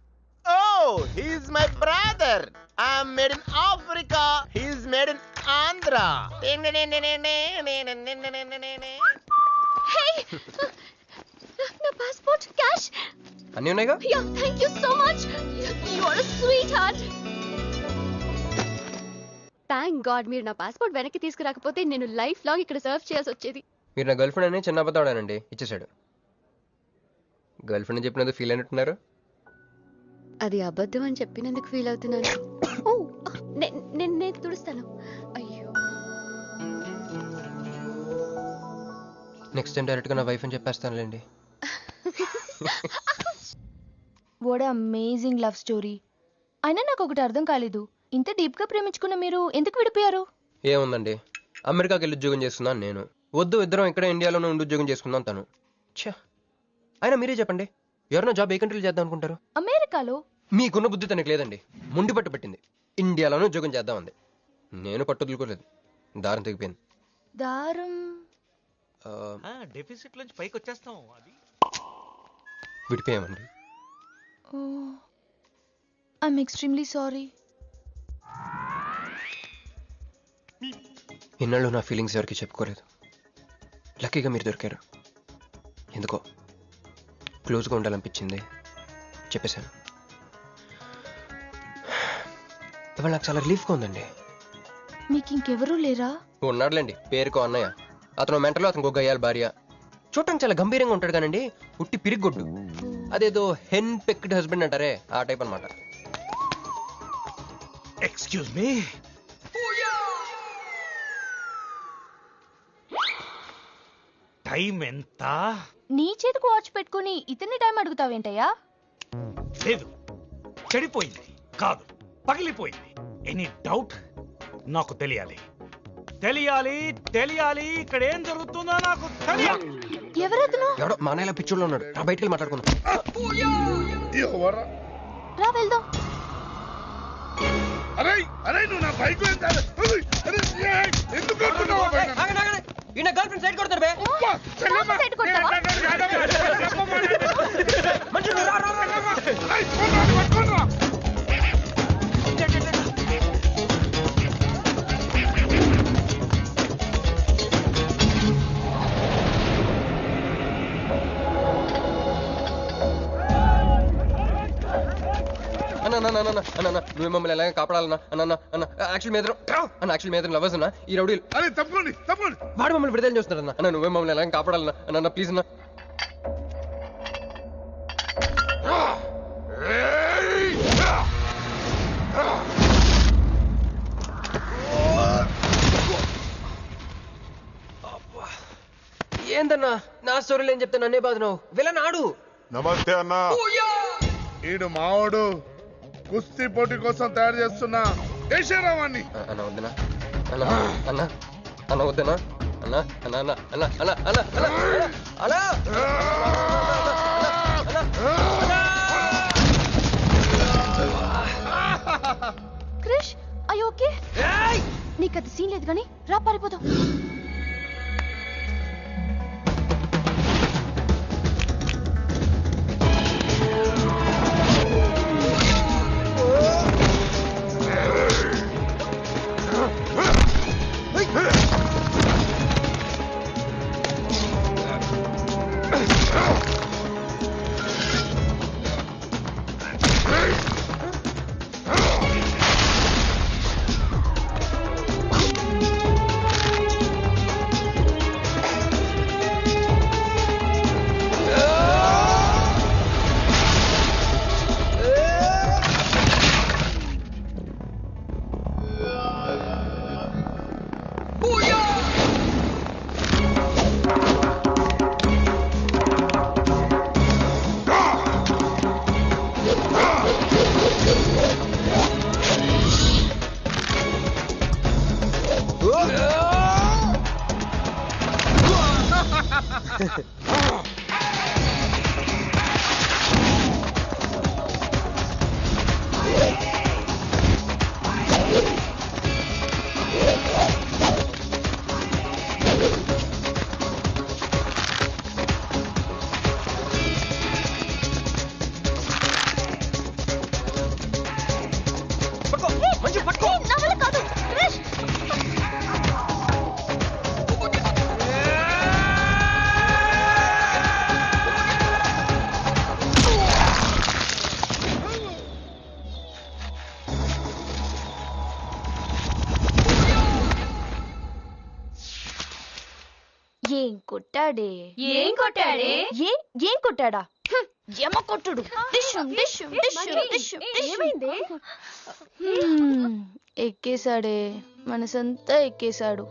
Oh, he's my brother. I'm made in Africa. He's made in Andhra. Hey. నా passport cash అన్నీ ఉన్నాయిగా? Yeah thank you so much. You are a sweetheart. Thank God మీరు నా passport వెనక్కి తీసుకురాకపోతే నేను life long ఇక్కడ serve చేయాల్సి వచ్చేది. మీరు నా గర్ల్ ఫ్రెండ్ అని చిన్న అబద్ధం ఇచ్చేసాడు. గర్ల్ ఫ్రెండ్ చెప్పినందుకు ఫీల్ అయినట్టున్నారు. అది అబద్ధం అని చెప్పినందుకు ఫీల్ అవుతున్నాను. ఓ నేను తుడుస్తాను. అయ్యో నెక్స్ట్ టైం డైరెక్ట్ గా నా వైఫ్ అని చెప్పేస్తానులేండి. What amazing love story. అయినా నాకు ఒకటి అర్థం కాలేదు. ఇంత డీప్ గా ప్రేమించుకున్న మీరు ఎందుకు విడిపోయారు? ఏముందండి, అమెరికాకి వెళ్ళి ఉద్యోగం చేస్తున్నాను నేను. వద్దు ఇద్దరం ఇక్కడ ఇండియాలోనే ఉండి ఉద్యోగం చేసుకుందాం తను. ఛా, అయినా మీరే చెప్పండి, ఎవరైనా జాబ్ ఏ కంట్రీలో చేద్దాం అనుకుంటారు? అమెరికాలో. మీకున్న బుద్ధి తనకి లేదండి. ముండి పట్టు పెట్టింది, ఇండియాలోనే ఉద్యోగం చేద్దాం అంది. నేను పట్టుదలుకోలేదు, దారం తెగిపోయింది. దారం డెఫిసిట్ నుంచి పైకి వచ్చేస్తాం. అది విడిపోయామండి. I'm extremely sorry. ఇన్నాళ్ళు నా ఫీలింగ్స్ ఎవరికి చెప్పుకోలేదు. లక్కీగా మీరు దొరికారు. ఎందుకో క్లోజ్గా ఉండాలనిపించింది, చెప్పేశాను. ఇవాళ నాకు చాలా రిలీఫ్గా ఉందండి. మీకు ఇంకెవరూ లేరా? ఉన్నాడులేండి, పేరుకో అన్నయ్య. అతను మెంటలో, అతను గొగ్గయ్యాలి భార్య. చూడటానికి చాలా గంభీరంగా ఉంటాడు కానండి, ఉట్టి పిరిగొడ్డు. అదేదో హెన్ పెక్డ్ హస్బెండ్ అంటారే, ఆ టైప్ అనమాట. Excuse me. టైం ఎంత? నీ చేతికి వాచ్ పెట్టుకుని ఇతన్ని టైం అడుగుతావేంటయ్యా? లేదు, చెడిపోయింది కాదు, పగిలిపోయింది. Any doubt? నాకు తెలియాలి. ఇక్కడ ఏం జరుగుతుందో నాకు తెలియాలి. ఎవరతను? ఎవడో మానేలా పిచ్చోళ్ళు ఉన్నాడు, రా బయటికి మాట్లాడుకుందాం. రా వెళ్దాం. అరే నువ్వు నా బైక్ ఎందుకు ఈయన గర్ల్ ఫ్రెండ్ సైడ్ కొడతారు బే. నువ్వు మమ్మల్ని ఎలాగ కాపాడాలన్నా అన్న యాక్చువల్ మీద లవర్స్ అన్న ఈ రౌడీలు తప్పండి వాడు మమ్మల్ని విడుదల చేస్తున్నారన్న. అన్న నువ్వే మమ్మల్ని ఎలాగ కాపాడాలన్నా అన్న ప్లీజ్ అన్న. ఏందన్నా నా స్టోరీలు ఏం చెప్తే నన్నే బాధనావు? వెళ్ళనాడు. నమస్తే అన్నా. ఈడు మావాడు కుస్తీ పోటీ కోసం తయారు చేస్తున్నా యశరావాన్ని. అన్న వద్దనా అన్న వద్దనా అన్న ఏం కొట్టాడే ఏం కొట్టాడే? ఏం కొట్టాడా? యమ కొట్టుడు. డిష్షుం, డిష్షుం, డిష్షుం, డిష్షుం, డిష్షుం. ఎక్కేశాడే, మనసంతా ఎక్కేశాడు.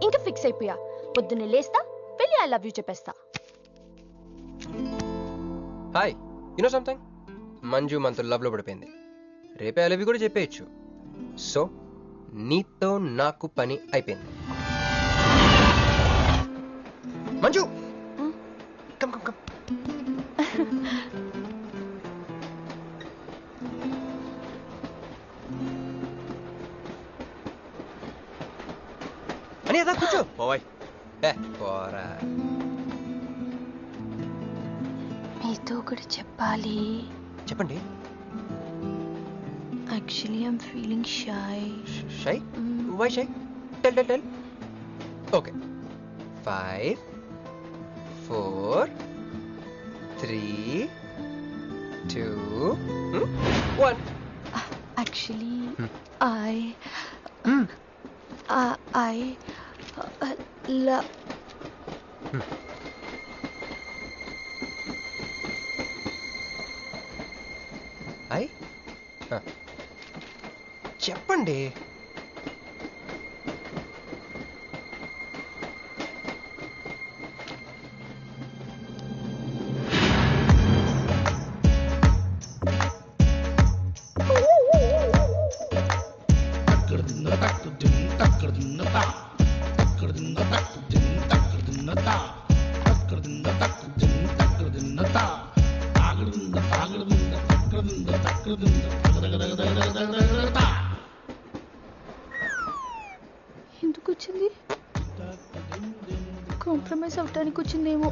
ఇంకా ఫిక్స్ అయిపోయా. పొద్దున్నే లేస్తా, వెళ్ళి ఐ లవ్ యూ చెప్పేస్తా. Hi, you know something? మంజు మనతో లవ్ లో పడిపోయింది. రేపే ఐ లవ్ యూ కూడా చెప్పేయచ్చు. సో నీతో నాకు పని అయిపోయింది. Manju, come come come. అని అదా కూర్చో. పోవాయ్. పోరా. మీతో ఒకటి చెప్పాలి. చెప్పండి. Actually I'm feeling shy. Shy? Why shy? Tell tell tell. Okay. 5 4 3 2 1. Actually, I love. చెప్పండి. ఎందుకు వచ్చింది? కాంప్రమైజ్ అవటానికి వచ్చిందేమో.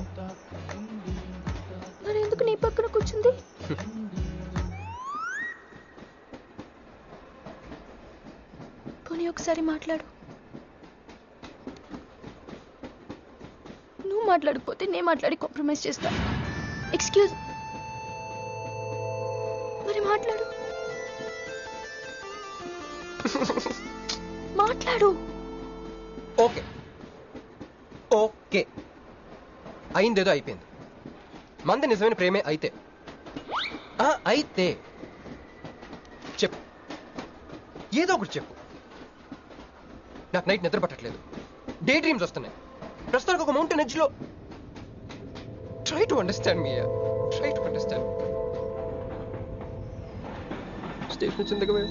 మరి ఎందుకు నీ పక్కన కూర్చుంది? పోనీ ఒకసారి మాట్లాడు. నువ్వు మాట్లాడకపోతే నేను మాట్లాడి కాంప్రమైజ్ చేస్తా. ఎక్స్క్యూజ్, మరి మాట్లాడు. మాట్లాడు. ఓకే ఓకే, అయిందేదో అయిపోయింది. మంది నిజమైన ప్రేమే అయితే అయితే చెప్పు, ఏదో ఒకటి చెప్పు. నాకు నైట్ నిద్ర పట్టట్లేదు, డే డ్రీమ్స్ వస్తున్నాయి. ప్రస్తుతానికి ఒక మౌంటైన్ ఎడ్జ్ లో. Try to understand me, try to understand. Station వచ్చింది కదా.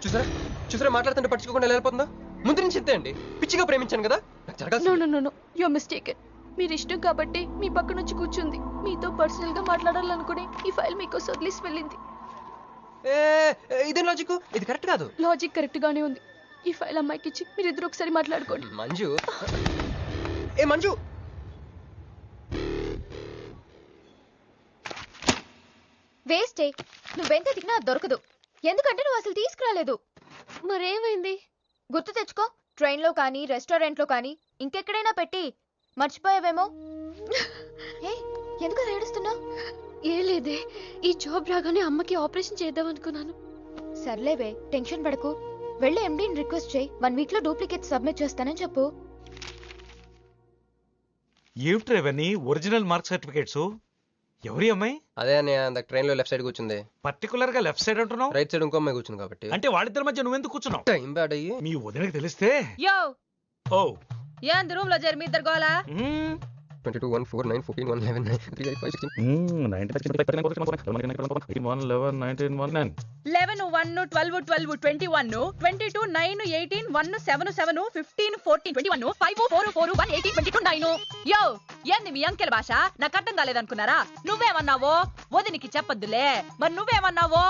చూసారా చూసారా, మాట్లాడుతుంటే పట్టించుకోకుండా వెళ్ళిపోతుందా? ముందు నుంచి ఇంతే అండి. పిచ్చిగా ప్రేమించాను కదా, నాకు జరగాల్సింది. No no no, you are mistaken. మీరు ఇష్టం కాబట్టి మీ పక్క నుంచి కూర్చుంది. మీతో పర్సనల్ గా మాట్లాడాలనుకుని ఈ ఫైల్ మీకోసం వదిలేసి వెళ్ళింది. ఇదేం లాజిక్? ఇది కరెక్ట్ కాదు. లాజిక్ కరెక్ట్ గానే ఉంది. ఈ ఫైల్ అమ్మాయికి ఇచ్చి మీరిద్దరు ఒకసారి మాట్లాడుకోండి. మంజు, మంజు, వేస్టే. నువ్వెంత తిన్నా దొరకదు. ఎందుకంటే నువ్వు అసలు తీసుకురాలేదు. మరేమైంది? గుర్తు తెచ్చుకో. ట్రైన్లో కానీ రెస్టారెంట్లో కానీ ఇంకెక్కడైనా పెట్టి మర్చిపోయావేమో. ఎందుకు ఏడుస్తున్నావు? ఏ లేదే, ఈ జాబ్ రాగానే అమ్మకి ఆపరేషన్ చేద్దాం అనుకున్నాను. సర్లేవే, టెన్షన్ పడకు. వెళ్ళి ఎండీని రిక్వెస్ట్ చేయి. 1 వీక్ లో డూప్లికేట్ సబ్మిట్ చేస్తానని చెప్పు. ఏమిట్రా ఇవన్నీ? Original mark certificates? ఎవరి అమ్మాయి? అదే అన్నయ్య, ట్రైన్ లో లెఫ్ట్ సైడ్ కూర్చుంది. పర్టికులర్ గా లెఫ్ట్ సైడ్ అంటున్నావు? రైట్ సైడ్ ఇంకో అమ్మాయి కూర్చుంది కాబట్టి. అంటే వాళ్ళిద్దరి మధ్య నువ్వెందుకు కూర్చున్నావు? టైం బ్యాడ్ అయ్యి. మీ వదినకి తెలిస్తే. యో ఓ ఏంది రూమ్ లో చేరి మీ ఇద్దరు గోలా? 22, 1, 4, 9, 14, 1, 11, 9, 3, 8, 5, 16. 11, 1, 12, 12, 21, 22, 9, 18, 1, 7, 7, 15, 14, 21, 5, 4, 4, 1, 18, 22, 9. యో ఏంది మీ అంకెల భాష? నాకు అర్థం కాలేదనుకున్నారా? నువ్వేమన్నావో వదినికి చెప్పొద్దులే. మరి నువ్వేమన్నావో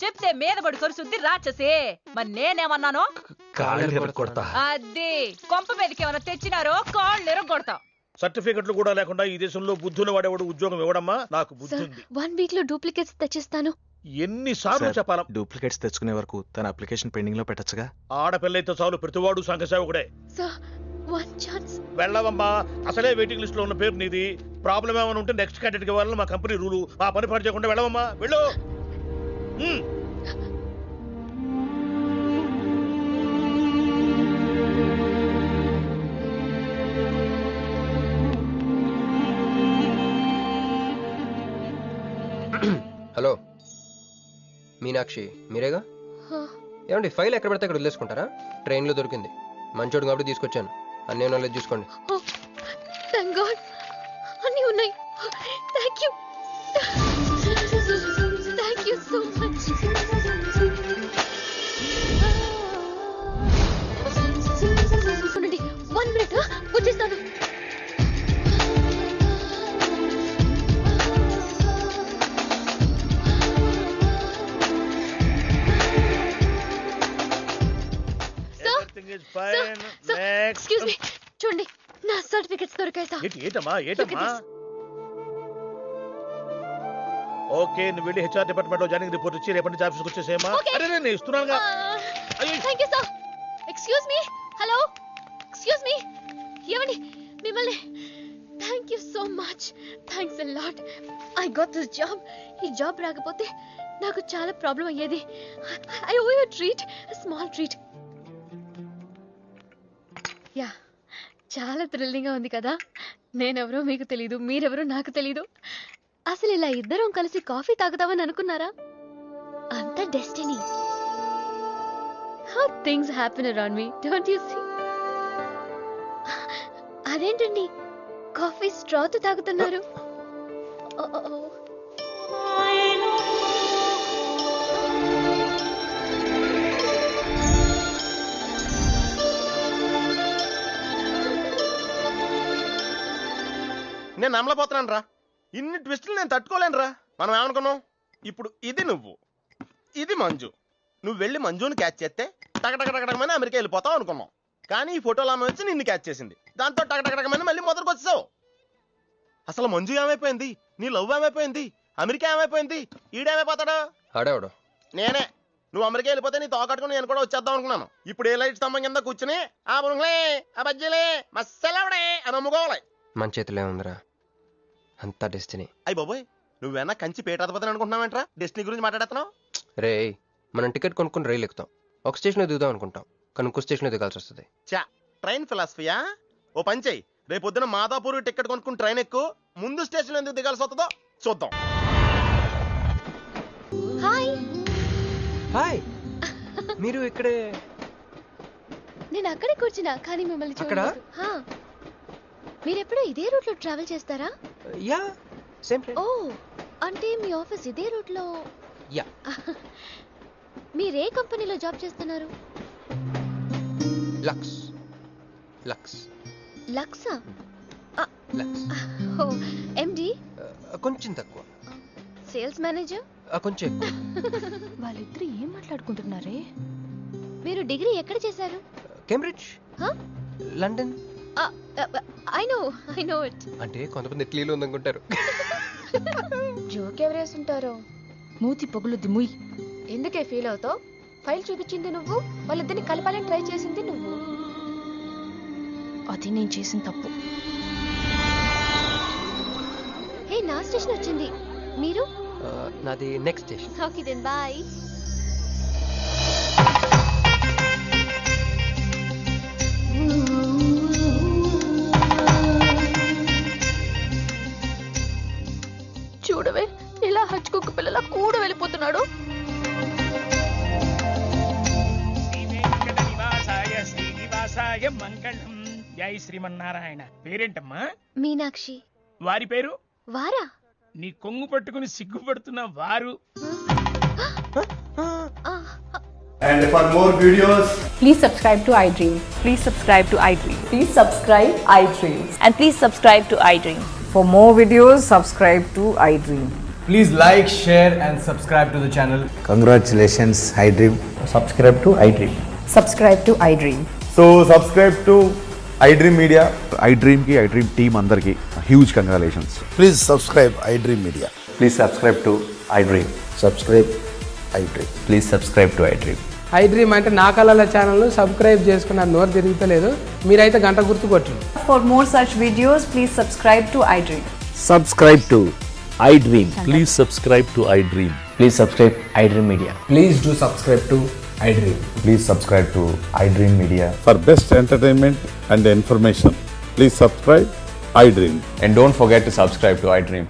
చెప్తే మీద పడి కొరుసుద్ది రాక్షసి. మరి నేనేమన్నాను? అది కొంప మీదకి ఏమైనా తెచ్చినారో కాళ్ళు ఎరగొడతా. సర్టిఫికెట్లు కూడా లేకుండా ఈ దేశంలో బుద్ధుని వాడేవాడు ఉద్యోగం ఇవ్వడమ్మా? నాకు బుద్ధి ఉంది. 1 వీక్ లో డూప్లికేట్స్ తెచ్చిస్తాను. ఎన్నిసార్లు చెప్పాలా? డూప్లికేట్స్ తెచ్చుకునే వరకు తన అప్లికేషన్ పెండింగ్ లో పెట్టచ్చుగా. ఆడపిల్లైతే చాలు, ప్రతివాడు సంఘ సేవకుడే. వెళ్ళవమ్మా, అసలే వెయిటింగ్ లిస్ట్ లో ఉన్న పేరు నీది. ప్రాబ్లం ఏమైనా ఉంటే నెక్స్ట్ క్యాండిడేట్ ఇవ్వాలని మా కంపెనీ రూలు. ఆ పని పాటు చేయకుండా వెళ్ళవమ్మా, వెళ్ళు. హలో మీనాక్షి, మీరేగా? ఏమండి ఫైల్ ఎక్కడ పడితే అక్కడ వదిలేసుకుంటారా? ట్రైన్లో దొరికింది, మంచోడు కాబట్టి తీసుకొచ్చాను. అన్నీ నాలెడ్జ్ చూసుకోండి. థాంక్ గాడ్ అన్నీ ఉన్నాయి. Thank you so much. చూడండి 1 మినిట్ వచ్చేస్తాను. ఎక్స్క్యూజ్ మీ, చూడండి నా సర్టిఫికెట్స్ దొరికాయి సార్. ఏటమ్మా? ఓకే, నువ్వు వెళ్ళి హెచ్ఆర్ డిపార్ట్మెంట్ లో జాయినింగ్ రిపోర్ట్ ఇచ్చి రేపటి నుంచి ఆఫీస్కి వచ్చేసేమా. అరే నేను ఇస్తున్నానుగా. Thank you sir. Excuse me, hello, excuse me, ఏమండి మిమ్మల్ని. Thank you so much, thanks a lot. I got this job. ఈ జాబ్ రాకపోతే నాకు చాలా ప్రాబ్లం అయ్యేది. I owe you treat, small treat. Yeah, చాలా థ్రిల్లింగ్ గా ఉంది కదా. నేనెవరో మీకు తెలీదు, మీరెవరో నాకు తెలీదు. అసలు ఇలా ఇద్దరం కలిసి కాఫీ తాగుతామని అనుకున్నారా? అంత destiny. How things happen around me, don't you see? అదేంటండి కాఫీ స్ట్రాతో తాగుతున్నారు? నేను నమ్మలేకపోతున్నాను రా. ఇన్ని ట్విస్టులు నేను తట్టుకోలేను రా. మనం ఏమనుకున్నాం? ఇప్పుడు ఇది నువ్వు, ఇది మంజు. నువ్వు వెళ్ళి మంజుని క్యాచ్ చేస్తే టకటకటకటకమని అమెరికా వెళ్ళిపోతావు అనుకున్నాం. కానీ ఈ ఫోటోలో ఆమె వచ్చి నిన్ను క్యాచ్ చేసింది. దాంతో టకటకటకమని మళ్ళీ మొదటికి వచ్చావు. అసలు మంజు ఏమైపోయింది? నీ లవ్ ఏమైపోయింది? అమెరికా ఏమైపోయింది? ఈడేమైపోతాడు? ఆడేవాడు నేనే. నువ్వు అమెరికా వెళ్ళిపోతే నీ తోకట్టుకుని నేను కూడా వచ్చేద్దాం అనుకున్నాను. ఇప్పుడు ఏ లైట్ స్తంభం కింద కూర్చుని ఆ బురుంగ్లే, ఆ బజ్జీలే, మస్సలవడే అని అమ్ముకోవాలి. మన చేతిలో ఉందిరా అంతా డెస్టినీ. అయ్యి బాబోయ్, నువ్వేనా కంచి పేటాధిపతిని అనుకుంటున్నావేంట్రా? డెస్టినీ గురించి మాట్లాడుతున్నావు? రే, మనం టికెట్ కొనుక్కుని రైలు ఎక్కుతాం. ఒక స్టేషన్ దిగుదాం అనుకుంటాం, కానీ ఇంకో స్టేషన్ దిగాల్సి వస్తుంది. చా, ట్రైన్ ఫిలాసఫియా? ఓ పని చెయ్యి, రేపు పొద్దున మాదాపూర్ టికెట్ కొనుక్కుని ట్రైన్ ఎక్కు. ముందు స్టేషన్ ఎందుకు దిగాల్సి వస్తుందో చూద్దాం. హాయ్. హాయ్, మీరు ఇక్కడే? నేను అక్కడే కూర్చున్నా, కానీ మిమ్మల్ని చూడలేదు. మీరెప్పుడు ఇదే రూట్ లో ట్రావెల్ చేస్తారా? Yeah, same train. ఓ, అంటే మీ ఆఫీస్ ఇదే రూట్ లో? యా. మీరే కంపెనీలో జాబ్ చేస్తున్నారు? లక్స్. లక్స్. లక్సా? లక్స్. ఓ, ఎండి? కొంచెం తక్కువ. Sales manager? కొంచెం ఎక్కువ. వాళ్ళిద్దరు ఏం మాట్లాడుకుంటున్నారే? మీరు డిగ్రీ ఎక్కడ చేశారు? Cambridge, London. I know it. అంటే కొంతమంది ఇటలీలో ఉందనుకుంటారు. జోక్ ఎవరేసుంటారో. మూతి పొగులుద్ది ముయ్. ఎందుకే ఫీల్ అవుతావు? ఫైల్ చూపించింది నువ్వు, వాళ్ళిద్దరిని కలపాలని ట్రై చేసింది నువ్వు. అది నేను చేసిన తప్పు. హే, నా స్టేషన్ వచ్చింది. మీరు? నాది next station. Okay then bye. చూడవే, ఇలా హచ్చుకుక్క పిల్లల కూడా వెళ్ళిపోతున్నాడు. మంగళం జై శ్రీమన్నారాయణ. పేరేంటమ్మా? మీనాక్షి. వారి పేరు? వారా? నీ కొంగు పట్టుకుని సిగ్గుపడుతున్న వారు. And for more videos, please subscribe to iDream. Please subscribe to iDream. Please subscribe iDream. And please subscribe to iDream. For more videos, subscribe to iDream. please like, share and subscribe to the channel. Congratulations, iDream. Subscribe to iDream. Subscribe to iDream. So subscribe to iDream Media. iDream ki iDream team andarki huge congratulations. Please subscribe iDream Media. Please subscribe to iDream. Subscribe iDream. Please subscribe to iDream. iDream అంటే నా కళల channel subscribe చేసుకున్న నోరు తిరుగుతలేదు. మీరైతే గంట గుర్తు కొట్టండి. For more such videos, please subscribe to iDream. Subscribe to iDream. Please subscribe to iDream. Please subscribe iDream Media. Please do subscribe to iDream. Please subscribe to iDream Media. For best entertainment and information, please subscribe iDream. And don't forget to subscribe to iDream.